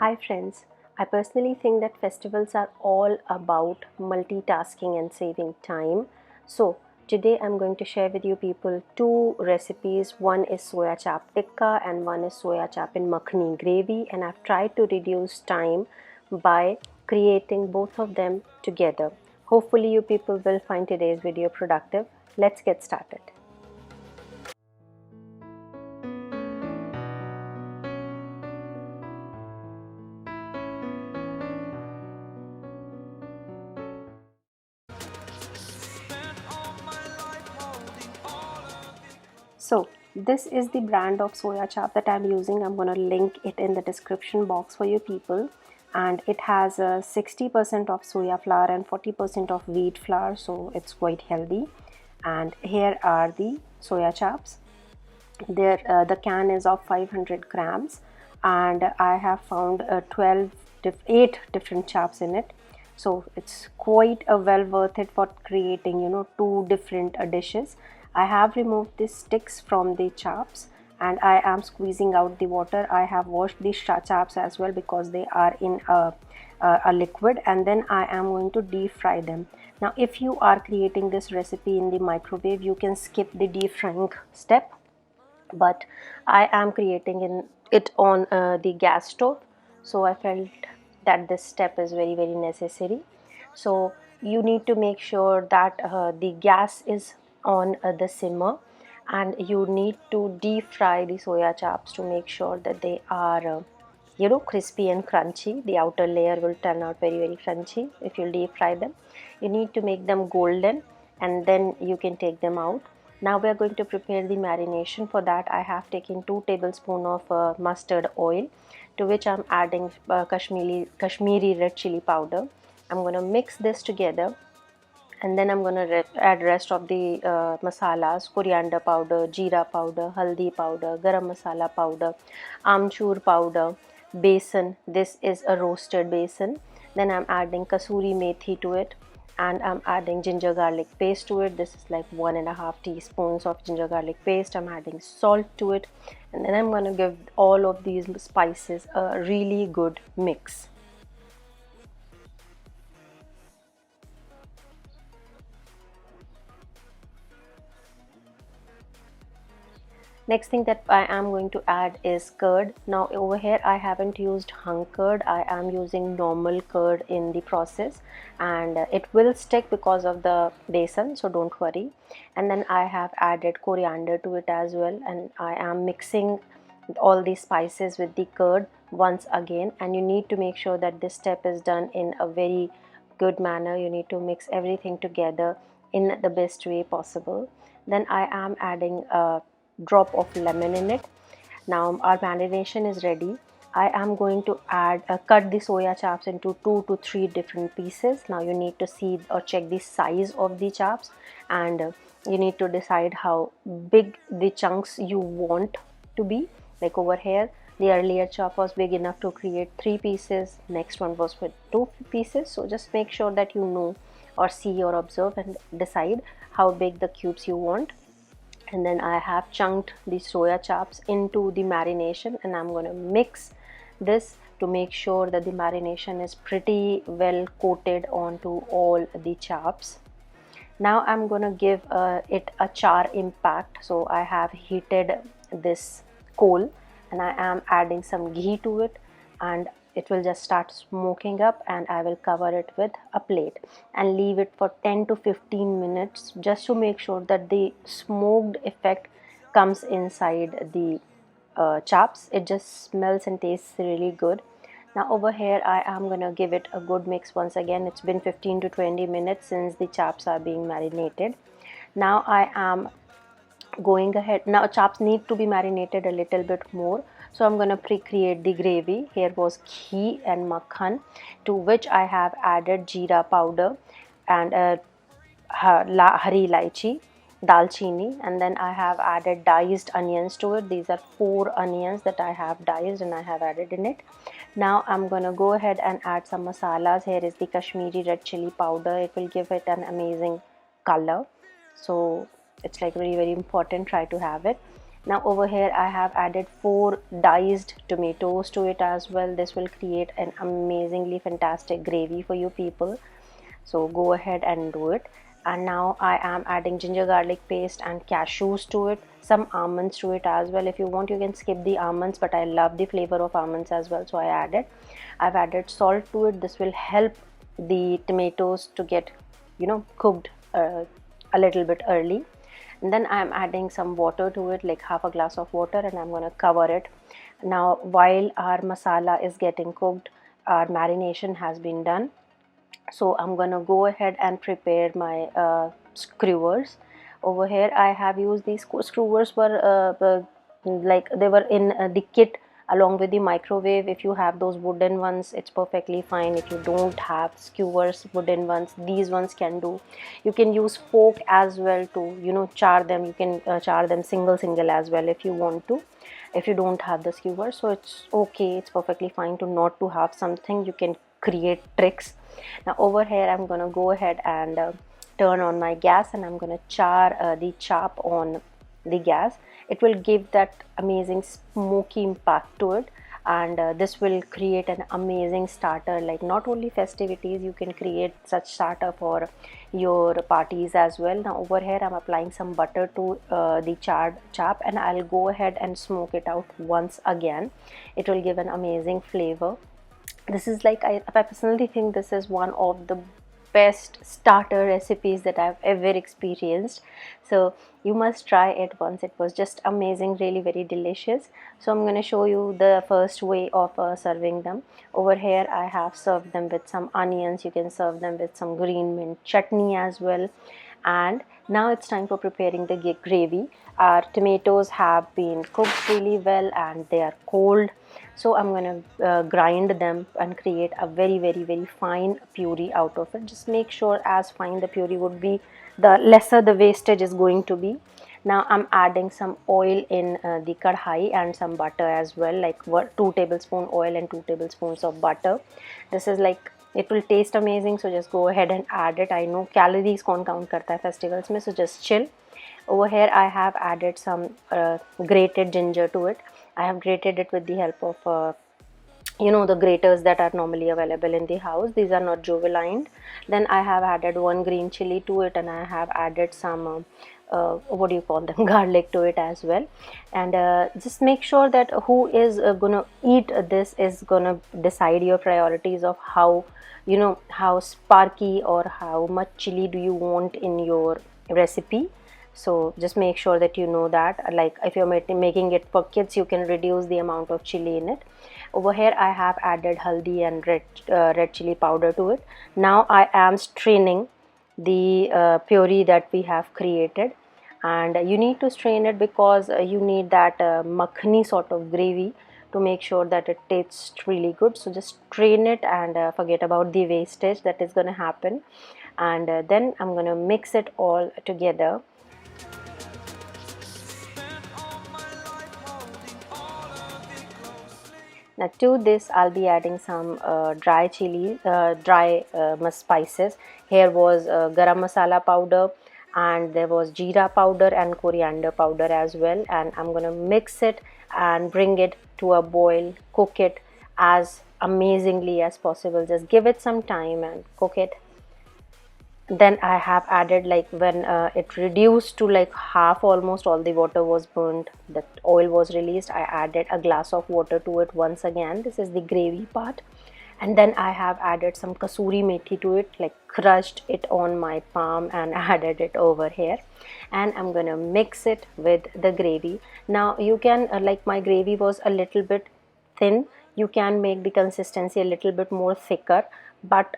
Hi friends, I personally think that festivals are all about multitasking and saving time. So today I'm going to share with you people two recipes. One is soya chap tikka and one is soya chap in makhani gravy, and I've tried to reduce time by creating both of them together. Hopefully you people will find today's video productive. Let's get started. So this is the brand of soya chap that I'm using. I'm going to link it in the description box for you people, and it has 60% of soya flour and 40% of wheat flour, so it's quite healthy. And here are the soya chaps. There the can is of 500 grams, and I have found 8 different chaps in it, so it's quite a well worth it for creating two different dishes. I have removed the sticks from the chaps and I am squeezing out the water. I have washed the chaps as well because they are in a liquid, and then I am going to deep fry them. Now if you are creating this recipe in the microwave, you can skip the deep frying step, but I am creating it on the gas stove, so I felt that this step is very necessary. So you need to make sure that the gas is on the simmer, and you need to deep fry the soya chaps to make sure that they are crispy and crunchy. The outer layer will turn out very crunchy if you deep fry them. You need to make them golden, and then you can take them out. Now we are going to prepare the marination. For that I have taken 2 tablespoons of mustard oil, to which I'm adding Kashmiri red chili powder. I'm going to mix this together, and then I'm going to add rest of the masalas: coriander powder, jeera powder, haldi powder, garam masala powder, amchur powder, besan. This is a roasted besan. Then I'm adding kasuri methi to it, and I'm adding ginger garlic paste to it. This is like 1.5 teaspoons of ginger garlic paste. I'm adding salt to it, and then I'm going to give all of these spices a really good mix. Next thing that I am going to add is curd. Now over here I haven't used hung curd, I am using normal curd in the process, and it will stick because of the besan, so don't worry. And then I have added coriander to it as well, and I am mixing all the spices with the curd once again. And you need to make sure that this step is done in a very good manner. You need to mix everything together in the best way possible. Then I am adding a drop of lemon in it. Now our marination is ready. I am going to cut the soya chaps into 2 to 3 different pieces. Now you need to see or check the size of the chaps, and you need to decide how big the chunks you want to be. Like over here, the earlier chop was big enough to create 3 pieces, next one was with 2 pieces. So just make sure that you know or see or observe and decide how big the cubes you want. And then I have chunked the soya chaps into the marination, and I'm going to mix this to make sure that the marination is pretty well coated onto all the chaps. Now I'm going to give it a char impact. So I have heated this coal, and I am adding some ghee to it, and it will just start smoking up, and I will cover it with a plate and leave it for 10 to 15 minutes just to make sure that the smoked effect comes inside the chaps. It just smells and tastes really good. Now over here I am gonna give it a good mix once again. It's been 15 to 20 minutes since the chaps are being marinated. Now I am going ahead. Now chaps need to be marinated a little bit more, so I'm going to pre-create the gravy. Here was ghee and makhan, to which I have added jeera powder and hari ilaichi, dalchini, and then I have added diced onions to it. These are 4 onions that I have diced and I have added in it. Now I'm going to go ahead and add some masalas. Here is the Kashmiri red chili powder. It will give it an amazing color, so it's like very important, try to have it. Now over here I have added 4 diced tomatoes to it as well. This will create an amazingly fantastic gravy for you people, so go ahead and do it. And now I am adding ginger garlic paste and cashews to it, some almonds to it as well. If you want you can skip the almonds, but I love the flavor of almonds as well, so I've added salt to it. This will help the tomatoes to get, cooked a little bit early. And then I'm adding some water to it, like half a glass of water, and I'm going to cover it. Now while our masala is getting cooked, our marination has been done, so I'm gonna go ahead and prepare my skewers. Over here I have used these skewers, were like they were in the kit along with the microwave. If you have those wooden ones, it's perfectly fine. If you don't have skewers, wooden ones, these ones can do. You can use fork as well to, char them. You can char them single as well if you want to, if you don't have the skewer. So it's okay, it's perfectly fine to not to have something. You can create tricks. Now over here I'm gonna go ahead and turn on my gas, and I'm gonna char the chop on the gas. It will give that amazing smoky impact to it, and this will create an amazing starter. Like not only festivities, you can create such starter for your parties as well. Now over here I'm applying some butter to the charred chop, and I'll go ahead and smoke it out once again. It will give an amazing flavor. This is like, I personally think this is one of the best starter recipes that I've ever experienced. So you must try it once. It was just amazing, really very delicious. So I'm going to show you the first way of serving them. Over here I have served them with some onions. You can serve them with some green mint chutney as well. And now it's time for preparing the gravy. Our tomatoes have been cooked really well and they are cold, so I'm going to grind them and create a very fine puree out of it. Just make sure as fine the puree would be, the lesser the wastage is going to be. Now I'm adding some oil in the kadhai and some butter as well, like 2 tablespoon oil and 2 tablespoons of butter. This is like, it will taste amazing, so just go ahead and add it. I know calories कौन count करता है festivals में, so just chill. Over here I have added some grated ginger to it. I have grated it with the help of the graters that are normally available in the house. These are not juvelined. Then I have added 1 green chili to it, and I have added some what do you call them, garlic to it as well. And just make sure that who is gonna eat this is gonna decide your priorities of how, how sparky or how much chili do you want in your recipe. So just make sure that you know that, like if you're making it for kids, you can reduce the amount of chili in it. Over here I have added haldi and red chili powder to it. Now I am straining the puree that we have created, and you need to strain it because you need that makhani sort of gravy to make sure that it tastes really good. So just strain it and forget about the wastage that is going to happen, and then I'm going to mix it all together. Now to this I'll be adding some dry chili, dry spices. Here was garam masala powder, and there was jeera powder and coriander powder as well, and I'm gonna mix it and bring it to a boil, cook it as amazingly as possible. Just give it some time and cook it. Then I have added, like when it reduced to like half, almost all the water was burnt, the oil was released, I added a glass of water to it once again. This is the gravy part. And then I have added some kasuri methi to it, like crushed it on my palm and added it over here, and I'm gonna mix it with the gravy. Now you can like my gravy was a little bit thin, you can make the consistency a little bit more thicker, but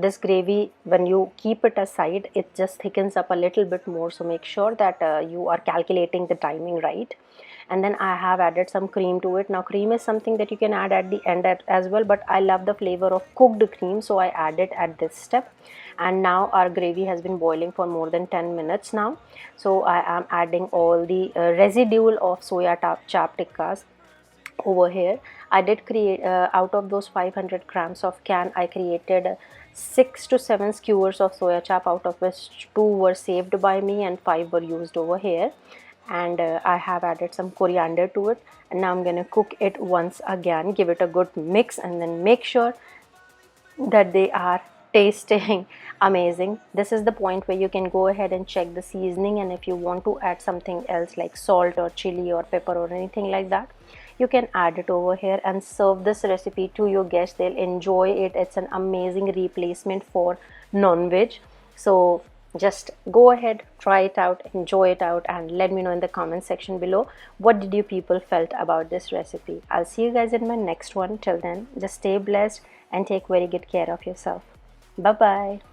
this gravy, when you keep it aside, it just thickens up a little bit more. So make sure that you are calculating the timing right. And then I have added some cream to it. Now cream is something that you can add at the end as well, but I love the flavor of cooked cream, so I add it at this step. And now our gravy has been boiling for more than 10 minutes now, so I am adding all the residue of soya chap tikkas over here. I did create out of those 500 grams of can, I created 6 to 7 skewers of soya chap, out of which 2 were saved by me and 5 were used over here. and I have added some coriander to it, and now I'm gonna cook it once again, give it a good mix, and then make sure that they are tasting amazing. This is the point where you can go ahead and check the seasoning, and if you want to add something else like salt or chili or pepper or anything like that, you can add it over here and serve this recipe to your guests. They'll enjoy it. It's an amazing replacement for non-veg. So just go ahead, try it out, enjoy it out, and let me know in the comment section below what did you people felt about this recipe. I'll see you guys in my next one. Till then, just stay blessed and take very good care of yourself. Bye bye.